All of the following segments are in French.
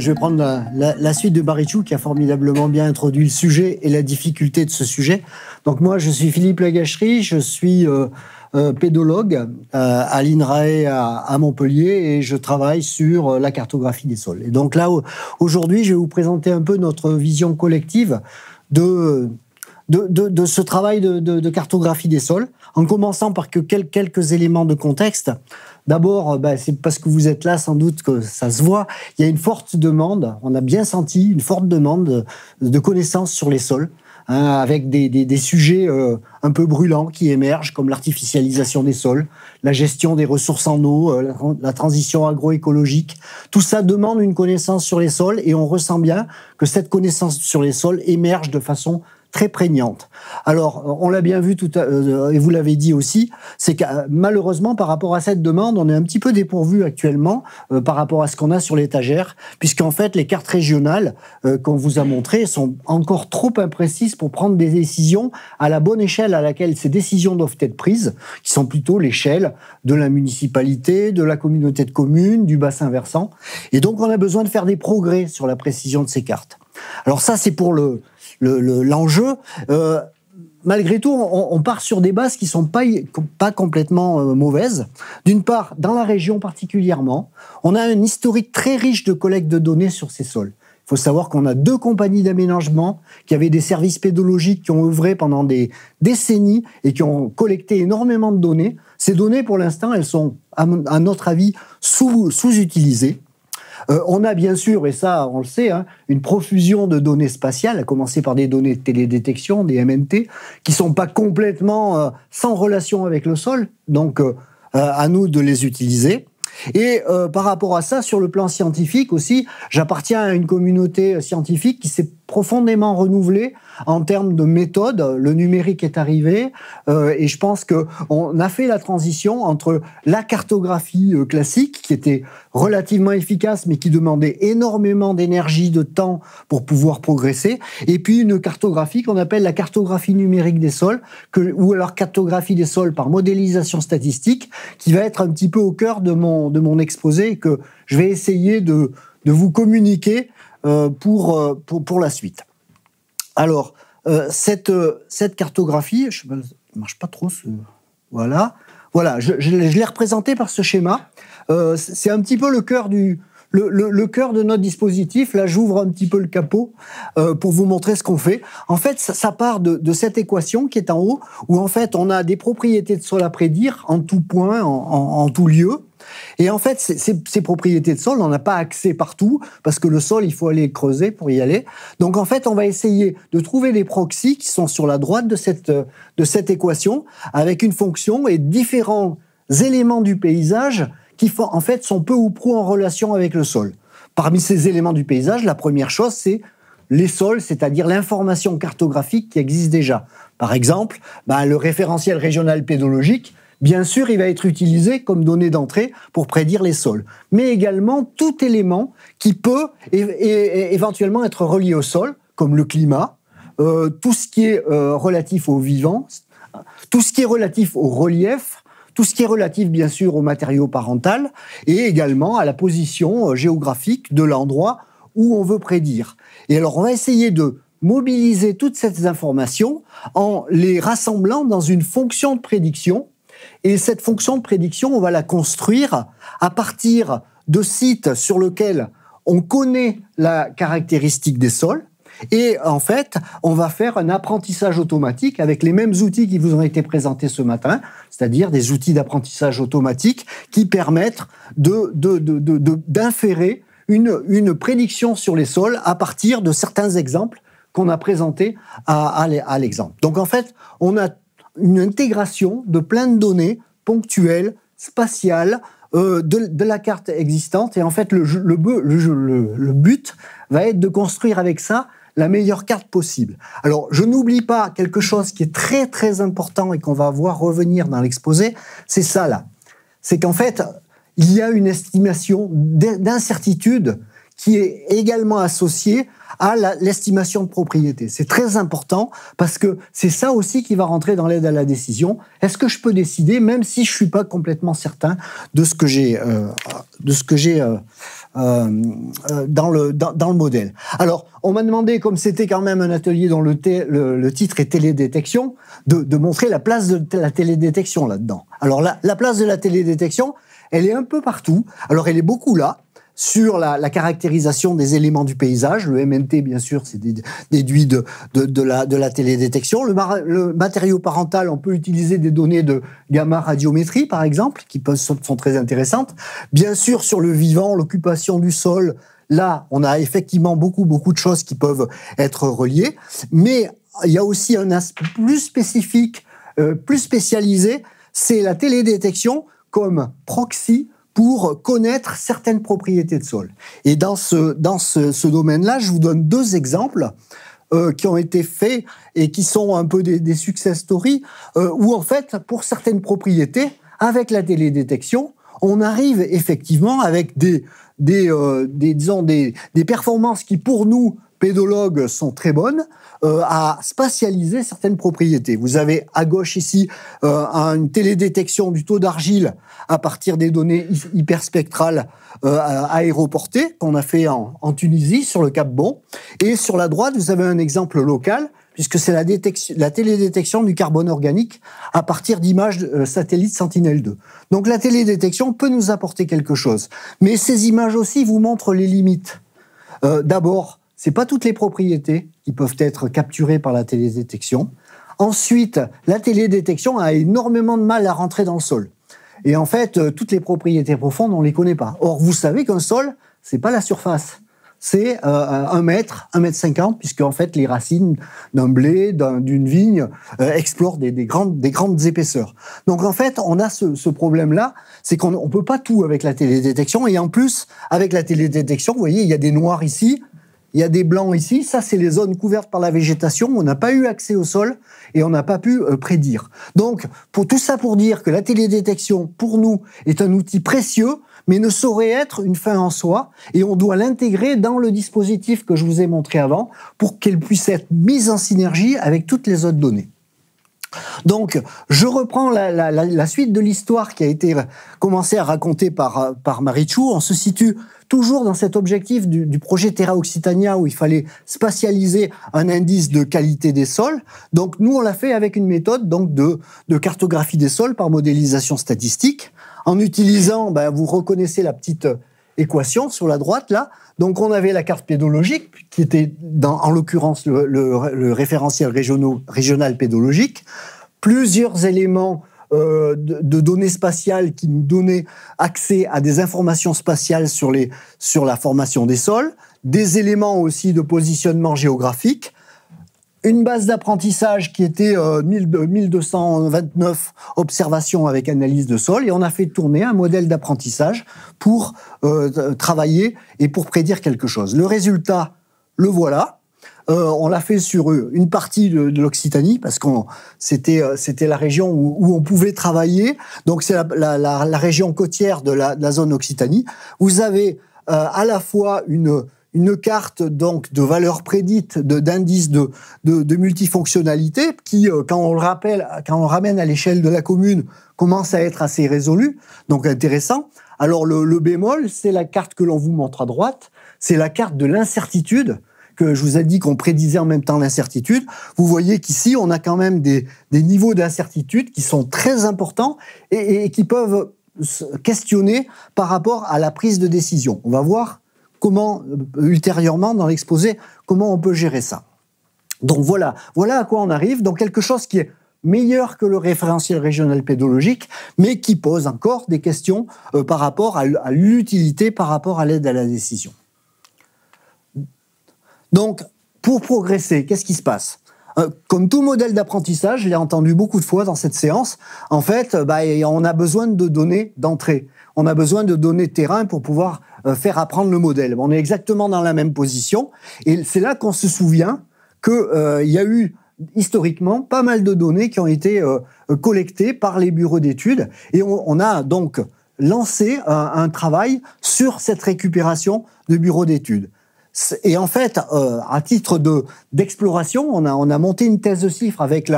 Je vais prendre la suite de Barichou qui a formidablement bien introduit le sujet et la difficulté de ce sujet. Donc moi, je suis Philippe Lagachery, je suis pédologue à l'INRAE à Montpellier et je travaille sur la cartographie des sols. Et donc là, aujourd'hui, je vais vous présenter un peu notre vision collective de ce travail de cartographie des sols, en commençant par quelques éléments de contexte. D'abord, c'est parce que vous êtes là, sans doute que ça se voit, il y a une forte demande, on a bien senti une forte demande de connaissances sur les sols, hein, avec des sujets un peu brûlants qui émergent, comme l'artificialisation des sols, la gestion des ressources en eau, la transition agroécologique. Tout ça demande une connaissance sur les sols et on ressent bien que cette connaissance sur les sols émerge de façon très prégnante. Alors, on l'a bien vu et vous l'avez dit aussi, c'est que malheureusement, par rapport à cette demande, on est un petit peu dépourvu actuellement par rapport à ce qu'on a sur l'étagère, puisqu'en fait, les cartes régionales qu'on vous a montrées sont encore trop imprécises pour prendre des décisions à la bonne échelle à laquelle ces décisions doivent être prises, qui sont plutôt l'échelle de la municipalité, de la communauté de communes, du bassin versant. Et donc, on a besoin de faire des progrès sur la précision de ces cartes. Alors ça, c'est pour l'enjeu. Malgré tout, on part sur des bases qui sont pas complètement mauvaises. D'une part, dans la région particulièrement, on a un historique très riche de collecte de données sur ces sols. Il faut savoir qu'on a 2 compagnies d'aménagement qui avaient des services pédologiques qui ont œuvré pendant des décennies et qui ont collecté énormément de données. Ces données, pour l'instant, elles sont, à notre avis, sous-utilisées. On a bien sûr, et ça on le sait, hein, une profusion de données spatiales, à commencer par des données de télédétection, des MNT, qui ne sont pas complètement sans relation avec le sol, donc à nous de les utiliser. Et par rapport à ça, sur le plan scientifique aussi, j'appartiens à une communauté scientifique qui s'est profondément renouvelée en termes de méthode. Le numérique est arrivé et je pense qu'on a fait la transition entre la cartographie classique, qui était relativement efficace, mais qui demandait énormément d'énergie, de temps pour pouvoir progresser, et puis une cartographie qu'on appelle la cartographie numérique des sols, ou alors cartographie des sols par modélisation statistique, qui va être un petit peu au cœur de mon exposé et que je vais essayer de vous communiquer pour la suite. Alors, cette cartographie, ne marche pas trop, voilà, je l'ai représenté par ce schéma. C'est un petit peu le cœur le cœur de notre dispositif. Là, j'ouvre un petit peu le capot pour vous montrer ce qu'on fait. En fait, ça part de cette équation qui est en haut, où en fait, on a des propriétés de sol à prédire en tout point, en tout lieu. Et en fait, ces propriétés de sol, on n'a pas accès partout, parce que le sol, il faut aller creuser pour y aller. Donc, en fait, on va essayer de trouver des proxys qui sont sur la droite de cette équation, avec une fonction et différents éléments du paysage qui, en fait, sont peu ou prou en relation avec le sol. Parmi ces éléments du paysage, la première chose, c'est les sols, c'est-à-dire l'information cartographique qui existe déjà. Par exemple, le référentiel régional pédologique, bien sûr, il va être utilisé comme donnée d'entrée pour prédire les sols, mais également tout élément qui peut éventuellement être relié au sol, comme le climat, tout ce qui est relatif au vivant, tout ce qui est relatif au relief, tout ce qui est relatif, bien sûr, au matériau parental, et également à la position géographique de l'endroit où on veut prédire. Et alors, on va essayer de mobiliser toutes ces informations en les rassemblant dans une fonction de prédiction. Et cette fonction de prédiction, on va la construire à partir de sites sur lesquels on connaît la caractéristique des sols. Et en fait, on va faire un apprentissage automatique avec les mêmes outils qui vous ont été présentés ce matin, c'est-à-dire des outils d'apprentissage automatique qui permettent d'inférer une prédiction sur les sols à partir de certains exemples qu'on a présentés à l'exemple. Donc en fait, on a une intégration de plein de données ponctuelles, spatiales, de la carte existante. Et en fait, le but va être de construire avec ça la meilleure carte possible. Alors, je n'oublie pas quelque chose qui est très, très important et qu'on va voir revenir dans l'exposé, c'est ça, là. C'est qu'en fait, il y a une estimation d'incertitude qui est également associée à l'estimation de propriété. C'est très important parce que c'est ça aussi qui va rentrer dans l'aide à la décision. Est-ce que je peux décider, même si je suis pas complètement certain de ce que j'ai dans le modèle. Alors, on m'a demandé, comme c'était quand même un atelier dont le titre est télédétection, de montrer la place de la télédétection là-dedans. Alors, la place de la télédétection, elle est un peu partout. Alors, elle est beaucoup là, sur la caractérisation des éléments du paysage. Le MNT, bien sûr, c'est déduit de la télédétection. Le matériau parental, on peut utiliser des données de gamma-radiométrie, par exemple, qui sont très intéressantes. Bien sûr, sur le vivant, l'occupation du sol, là, on a effectivement beaucoup de choses qui peuvent être reliées. Mais il y a aussi un aspect plus spécifique, plus spécialisé, c'est la télédétection comme proxy pour connaître certaines propriétés de sol. Et dans ce domaine-là, je vous donne 2 exemples qui ont été faits et qui sont un peu des success stories, où en fait, pour certaines propriétés, avec la télédétection, on arrive effectivement avec des performances qui, pour nous, pédologues, sont très bonnes, à spatialiser certaines propriétés. Vous avez à gauche ici une télédétection du taux d'argile à partir des données hyperspectrales aéroportées qu'on a fait en Tunisie, sur le Cap Bon. Et sur la droite, vous avez un exemple local, puisque c'est la télédétection du carbone organique à partir d'images satellites Sentinelle-2. Donc la télédétection peut nous apporter quelque chose. Mais ces images aussi vous montrent les limites. D'abord, c'est pas toutes les propriétés qui peuvent être capturées par la télédétection. Ensuite, la télédétection a énormément de mal à rentrer dans le sol. Et en fait, toutes les propriétés profondes, on les connaît pas. Or, vous savez qu'un sol, c'est pas la surface. C'est 1 mètre, 1,50 m, puisque en fait, les racines d'un blé, d'une vigne explorent des grandes épaisseurs. Donc en fait, on a ce problème-là, c'est qu'on peut pas tout avec la télédétection. Et en plus, avec la télédétection, vous voyez, il y a des noirs ici, il y a des blancs ici, ça c'est les zones couvertes par la végétation, on n'a pas eu accès au sol et on n'a pas pu prédire. Donc, tout ça pour dire que la télédétection, pour nous, est un outil précieux, mais ne saurait être une fin en soi, et on doit l'intégrer dans le dispositif que je vous ai montré avant, pour qu'elle puisse être mise en synergie avec toutes les autres données. Donc, je reprends la suite de l'histoire qui a été commencée à raconter par Marichou. On se situe toujours dans cet objectif du projet Terra Occitania où il fallait spatialiser un indice de qualité des sols. Donc, nous, on l'a fait avec une méthode donc de cartographie des sols par modélisation statistique, en utilisant, vous reconnaissez la petite équation sur la droite, là. Donc, on avait la carte pédologique, qui était, en l'occurrence, le référentiel régional pédologique, plusieurs éléments de données spatiales qui nous donnaient accès à des informations spatiales sur la formation des sols, des éléments aussi de positionnement géographique, une base d'apprentissage qui était 1229 observations avec analyse de sol, et on a fait tourner un modèle d'apprentissage pour travailler et pour prédire quelque chose. Le résultat, le voilà. On l'a fait sur une partie de l'Occitanie, parce que c'était la région où on pouvait travailler. Donc c'est la région côtière de la zone Occitanie. Vous avez à la fois une carte donc de valeurs prédites, d'indices de multifonctionnalité qui, quand on le ramène à l'échelle de la commune, commence à être assez résolu, donc intéressant. Alors le bémol, c'est la carte que l'on vous montre à droite, c'est la carte de l'incertitude, que je vous ai dit qu'on prédisait en même temps l'incertitude. Vous voyez qu'ici, on a quand même des niveaux d'incertitude qui sont très importants et qui peuvent se questionner par rapport à la prise de décision. On va voir comment, ultérieurement, dans l'exposé, comment on peut gérer ça. Donc voilà à quoi on arrive. Donc quelque chose qui est meilleur que le référentiel régional pédologique, mais qui pose encore des questions par rapport à l'utilité, par rapport à l'aide à la décision. Donc, pour progresser, qu'est-ce qui se passe ? Comme tout modèle d'apprentissage, je l'ai entendu beaucoup de fois dans cette séance, en fait, on a besoin de données d'entrée. On a besoin de données de terrain pour pouvoir faire apprendre le modèle. On est exactement dans la même position. Et c'est là qu'on se souvient qu'il y a eu, historiquement, pas mal de données qui ont été collectées par les bureaux d'études. Et on a donc lancé un travail sur cette récupération de bureaux d'études. Et en fait, à titre d'exploration, on a monté une thèse de chiffres avec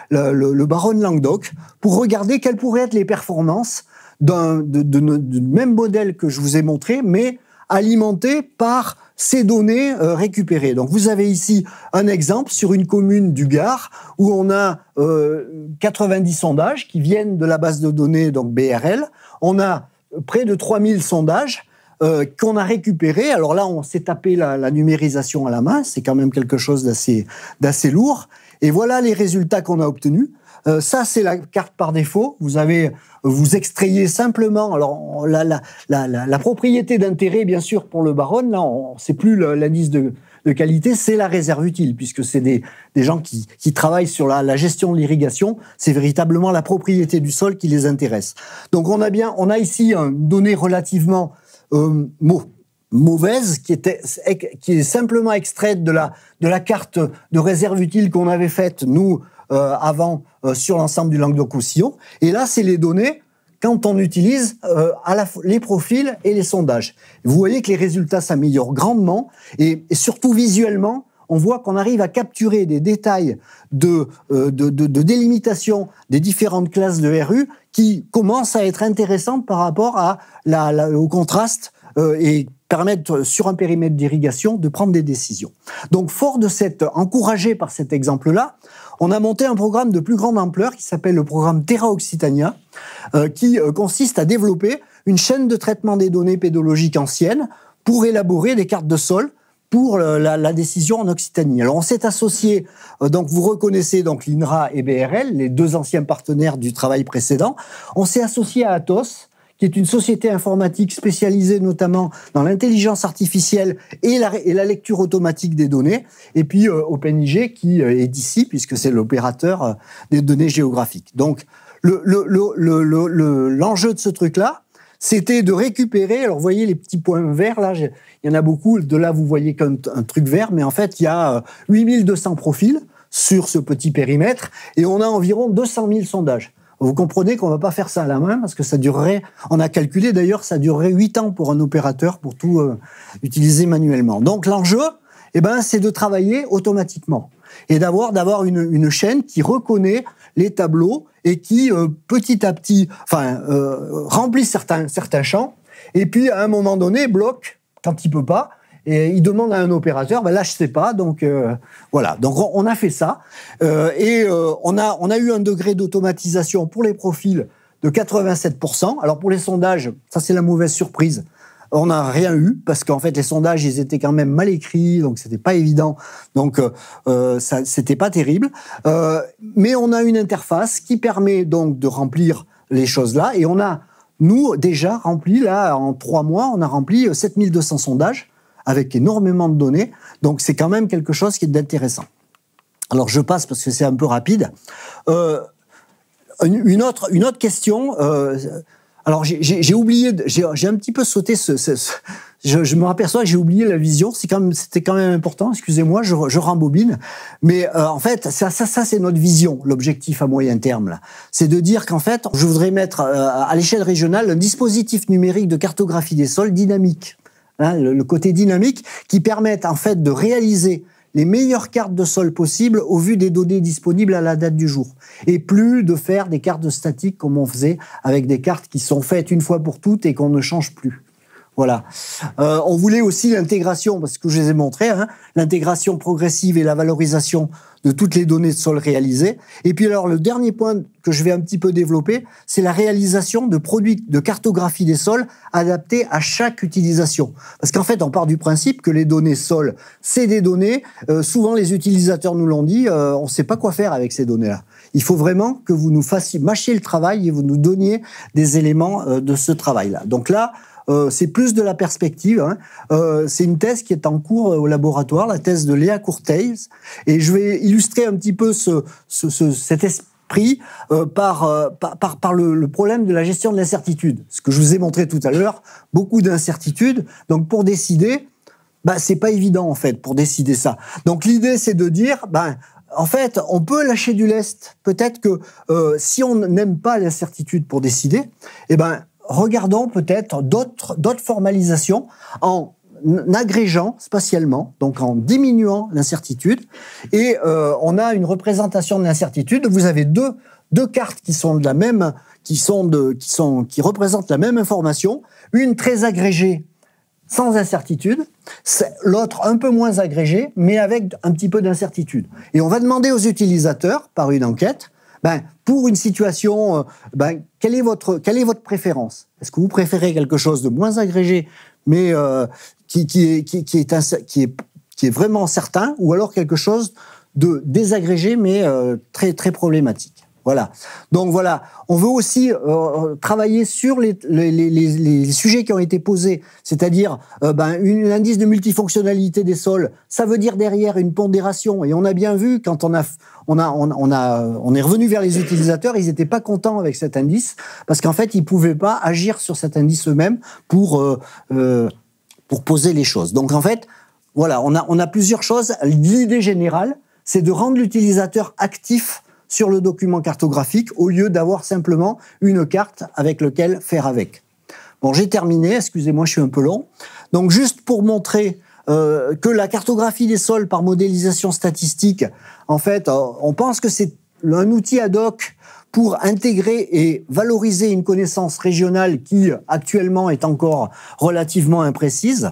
le baron de Languedoc pour regarder quelles pourraient être les performances du même modèle que je vous ai montré, mais alimenté par ces données récupérées. Donc vous avez ici un exemple sur une commune du Gard où on a 90 sondages qui viennent de la base de données donc BRL. On a près de 3000 sondages qu'on a récupérés. Alors là, on s'est tapé la numérisation à la main. C'est quand même quelque chose d'assez lourd. Et voilà les résultats qu'on a obtenus. Ça, c'est la carte par défaut. Vous extrayez simplement. Alors, la propriété d'intérêt, bien sûr, pour le baron, là, c'est plus l'indice de qualité, c'est la réserve utile, puisque c'est des gens qui travaillent sur la gestion de l'irrigation. C'est véritablement la propriété du sol qui les intéresse. Donc, on a ici une donnée relativement mauvaise, qui est simplement extraite de la carte de réserve utile qu'on avait faite, nous, avant, sur l'ensemble du Languedoc-Roussillon. Et là, c'est les données quand on utilise les profils et les sondages. Vous voyez que les résultats s'améliorent grandement et surtout visuellement, on voit qu'on arrive à capturer des détails de délimitation des différentes classes de RU qui commencent à être intéressantes par rapport au contraste et permettre, sur un périmètre d'irrigation, de prendre des décisions. Donc, encouragé par cet exemple-là, on a monté un programme de plus grande ampleur qui s'appelle le programme Terra Occitania, qui consiste à développer une chaîne de traitement des données pédologiques anciennes pour élaborer des cartes de sol pour la décision en Occitanie. Alors, on s'est associé, donc vous reconnaissez donc l'INRA et BRL, les deux anciens partenaires du travail précédent. On s'est associé à Atos, qui est une société informatique spécialisée notamment dans l'intelligence artificielle et la lecture automatique des données, et puis OpenIG qui est d'ici, puisque c'est l'opérateur des données géographiques. Donc, l'enjeu de ce truc-là, c'était de récupérer, alors vous voyez les petits points verts, là, il y en a beaucoup, de là vous voyez qu'un truc vert, mais en fait il y a 8200 profils sur ce petit périmètre, et on a environ 200 000 sondages. Vous comprenez qu'on ne va pas faire ça à la main parce que ça durerait, on a calculé d'ailleurs, ça durerait 8 ans pour un opérateur pour tout utiliser manuellement. Donc l'enjeu, c'est de travailler automatiquement et d'avoir une chaîne qui reconnaît les tableaux et qui petit à petit remplit certains champs et puis à un moment donné bloque quand il peut pas. Et il demande à un opérateur, là je sais pas, donc voilà. Donc on a fait ça et on a eu un degré d'automatisation pour les profils de 87%. Alors pour les sondages, ça c'est la mauvaise surprise. On n'a rien eu parce qu'en fait les sondages ils étaient quand même mal écrits, donc c'était pas évident. Donc ça c'était pas terrible. Mais on a une interface qui permet donc de remplir les choses là et on a nous déjà rempli là en 3 mois, on a rempli 7200 sondages avec énormément de données, donc c'est quand même quelque chose qui est intéressant. Alors je passe parce que c'est un peu rapide. Une autre question. Alors j'ai oublié, j'ai un petit peu sauté je me aperçois que j'ai oublié la vision. C'était quand même important. Excusez-moi, je rembobine. Mais en fait, ça c'est notre vision, l'objectif à moyen terme là. C'est de dire qu'en fait, je voudrais mettre à l'échelle régionale un dispositif numérique de cartographie des sols dynamique. Le côté dynamique qui permet en fait de réaliser les meilleures cartes de sol possibles au vu des données disponibles à la date du jour. Et plus de faire des cartes statiques comme on faisait avec des cartes qui sont faites une fois pour toutes et qu'on ne change plus. Voilà. On voulait aussi l'intégration, parce que je les ai montrés, l'intégration progressive et la valorisation de toutes les données de sol réalisées. Et puis alors, le dernier point que je vais un petit peu développer, c'est la réalisation de produits de cartographie des sols adaptés à chaque utilisation. Parce qu'en fait, on part du principe que les données sol, c'est des données, souvent les utilisateurs nous l'ont dit, on ne sait pas quoi faire avec ces données-là. Il faut vraiment que vous nous mâchiez le travail et vous nous donniez des éléments de ce travail-là. Donc là, c'est plus de la perspective. C'est une thèse qui est en cours au laboratoire, la thèse de Léa Courteils. Et je vais illustrer un petit peu cet esprit par le problème de la gestion de l'incertitude. Ce que je vous ai montré tout à l'heure, beaucoup d'incertitudes. Donc pour décider, c'est pas évident en fait pour décider ça. Donc l'idée c'est de dire, en fait, on peut lâcher du lest. Peut-être que si on n'aime pas l'incertitude pour décider, regardons peut-être d'autres formalisations en agrégeant spatialement, donc en diminuant l'incertitude, et on a une représentation de l'incertitude. Vous avez deux cartes qui sont de la même, qui représentent la même information, une très agrégée sans incertitude, l'autre un peu moins agrégée, mais avec un petit peu d'incertitude. Et on va demander aux utilisateurs, par une enquête, pour une situation, quelle est votre préférence? Est-ce que vous préférez quelque chose de moins agrégé, mais qui est vraiment certain, ou alors quelque chose de désagrégé, mais très, très problématique? Voilà. Donc voilà, on veut aussi travailler sur les sujets qui ont été posés, c'est-à-dire l'indice de multifonctionnalité des sols. Ça veut dire derrière une pondération. Et on a bien vu quand on est revenu vers les utilisateurs, ils n'étaient pas contents avec cet indice parce qu'en fait ils pouvaient pas agir sur cet indice eux-mêmes pour poser les choses. Donc en fait, voilà, on a plusieurs choses. L'idée générale, c'est de rendre l'utilisateur actif sur le document cartographique, au lieu d'avoir simplement une carte avec laquelle faire avec. Bon, j'ai terminé, excusez-moi, je suis un peu long. Donc, juste pour montrer que la cartographie des sols par modélisation statistique, en fait, on pense que c'est un outil ad hoc pour intégrer et valoriser une connaissance régionale qui, actuellement, est encore relativement imprécise.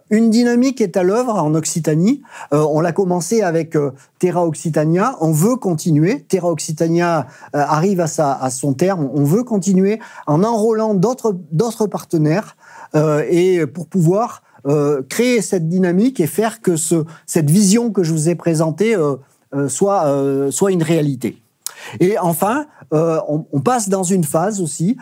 Une dynamique est à l'œuvre en Occitanie. On l'a commencé avec Terra Occitania. On veut continuer. Terra Occitania arrive à son terme. On veut continuer en enrôlant d'autres partenaires et pour pouvoir créer cette dynamique et faire que cette vision que je vous ai présentée soit une réalité. Et enfin, on passe dans une phase aussi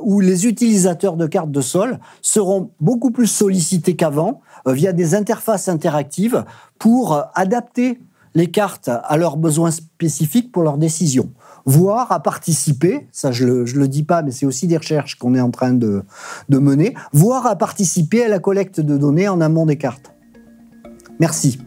où les utilisateurs de cartes de sol seront beaucoup plus sollicités qu'avant via des interfaces interactives pour adapter les cartes à leurs besoins spécifiques pour leurs décisions, voire à participer, ça je le dis pas, mais c'est aussi des recherches qu'on est en train de mener, voire à participer à la collecte de données en amont des cartes. Merci.